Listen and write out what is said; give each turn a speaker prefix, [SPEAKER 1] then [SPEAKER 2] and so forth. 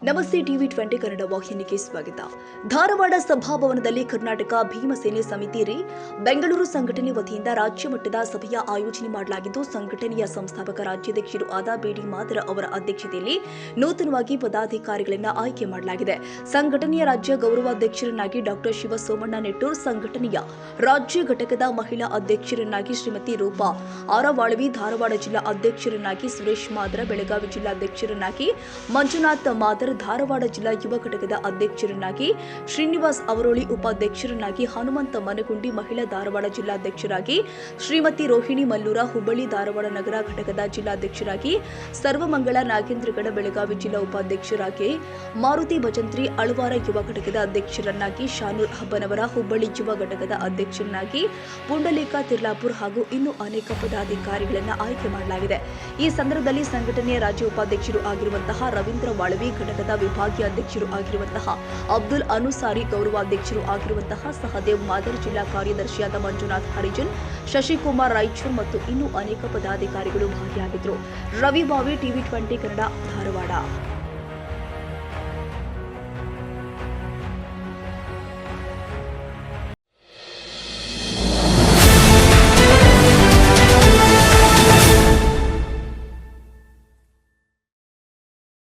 [SPEAKER 1] ನಮಸ್ತೆ ಟಿವಿ 20 ಕನ್ನಡ ವಾಹಿನಿಗೆ ಸ್ವಾಗತ. ಧಾರವಾಡ ಸಭಾಭವನದಲ್ಲಿ ಕರ್ನಾಟಕ ಭೀಮಸೇನೆ ಸಮಿತಿ ಬೆಂಗಳೂರು ಸಂಘಟನೆ ವತಿಯಿಂದ ರಾಜ್ಯ ಮಟ್ಟದ ಸಭೆಯ ಆಯೋಜನೆ ಮಾಡಲಾಗಿದ್ದು, ಸಂಘಟನೆಯ ಸಂಸ್ಥಾಪಕ ರಾಜ್ಯಾಧ್ಯಕ್ಷರು ಆದ ಬಿಡಿ ಮಾದರ ಅವರ ಅಧ್ಯಕ್ಷತೆಯಲ್ಲಿ ನೂತನವಾಗಿ ಪದಾಧಿಕಾರಿಗಳನ್ನು ಆಯ್ಕೆ ಮಾಡಲಾಗಿದೆ. ಸಂಘಟನೆಯ ರಾಜ್ಯ ಗೌರವಾಧ್ಯಕ್ಷರನ್ನಾಗಿ ಡಾಕ್ಟರ್ ಶಿವಸೋಮಣ್ಣ ನೆಟ್ಟೂರ್, ಸಂಘಟನೆಯ ರಾಜ್ಯ ಘಟಕದ ಮಹಿಳಾ ಅಧ್ಯಕ್ಷರನ್ನಾಗಿ ಶ್ರೀಮತಿ ರೂಪಾ ಆರವಾಳವಿ, ಧಾರವಾಡ ಜಿಲ್ಲಾ ಅಧ್ಯಕ್ಷರನ್ನಾಗಿ ಸುರೇಶ್ ಮಾದರ, ಬೆಳಗಾವಿ ಜಿಲ್ಲಾಧ್ಯಕ್ಷರನ್ನಾಗಿ ಮಂಜುನಾಥ್ ಮಾದರ್, ಧಾರವಾಡ ಜಿಲ್ಲಾ ಯುವ ಘಟಕದ ಅಧ್ಯಕ್ಷರನ್ನಾಗಿ ಶ್ರೀನಿವಾಸ್ ಅವರೋಳಿ, ಉಪಾಧ್ಯಕ್ಷರನ್ನಾಗಿ ಹನುಮಂತ ಮನಗುಂಡಿ, ಮಹಿಳಾ ಧಾರವಾಡ ಜಿಲ್ಲಾಧ್ಯಕ್ಷರಾಗಿ ಶ್ರೀಮತಿ ರೋಹಿಣಿ ಮಲ್ಲೂರ, ಹುಬ್ಬಳ್ಳಿ ಧಾರವಾಡ ನಗರ ಘಟಕದ ಜಿಲ್ಲಾಧ್ಯಕ್ಷರಾಗಿ ಸರ್ವಮಂಗಳ ನಾಗೇಂದ್ರಗಡ, ಬೆಳಗಾವಿ ಜಿಲ್ಲಾ ಉಪಾಧ್ಯಕ್ಷರಾಗಿ ಮಾರುತಿ ಭಜಂತ್ರಿ, ಅಳವಾರ ಯುವ ಘಟಕದ ಅಧ್ಯಕ್ಷರನ್ನಾಗಿ ಶಾನೂರ್ ಹಬ್ಬನವರ, ಹುಬ್ಬಳ್ಳಿ ಯುವ ಘಟಕದ ಅಧ್ಯಕ್ಷರನ್ನಾಗಿ ಪುಂಡಲೇಖ ತಿರ್ಲಾಪುರ್ ಹಾಗೂ ಇನ್ನೂ ಅನೇಕ ಪದಾಧಿಕಾರಿಗಳನ್ನು ಆಯ್ಕೆ ಮಾಡಲಾಗಿದೆ. ಈ ಸಂದರ್ಭದಲ್ಲಿ ಸಂಘಟನೆಯ ರಾಜ್ಯ ಉಪಾಧ್ಯಕ್ಷರು ಆಗಿರುವಂತಹ ರವೀಂದ್ರ ವಾಳವಿ, ಘಟಕದ ವಿಭಾಗೀಯ ಅಧ್ಯಕ್ಷರು ಆಗಿರುವಂತಹ ಅಬ್ದುಲ್ ಅನುಸಾರಿ, ಗೌರವಾಧ್ಯಕ್ಷರು ಆಗಿರುವಂತಹ ಸಹದೇವ್ ಮಾದರ್, ಜಿಲ್ಲಾ ಕಾರ್ಯದರ್ಶಿಯಾದ ಮಂಜುನಾಥ್ ಹರಿಜನ್, ಶಶಿಕುಮಾರ್ ರಾಯಚೂರ್ ಮತ್ತು ಇನ್ನೂ ಅನೇಕ ಪದಾಧಿಕಾರಿಗಳು ಭಾಗಿಯಾಗಿದ್ದರು. ರವಿ ಬಾವಿ, ಟಿವಿ 20 ಕನ್ನಡ, ಧಾರವಾಡ.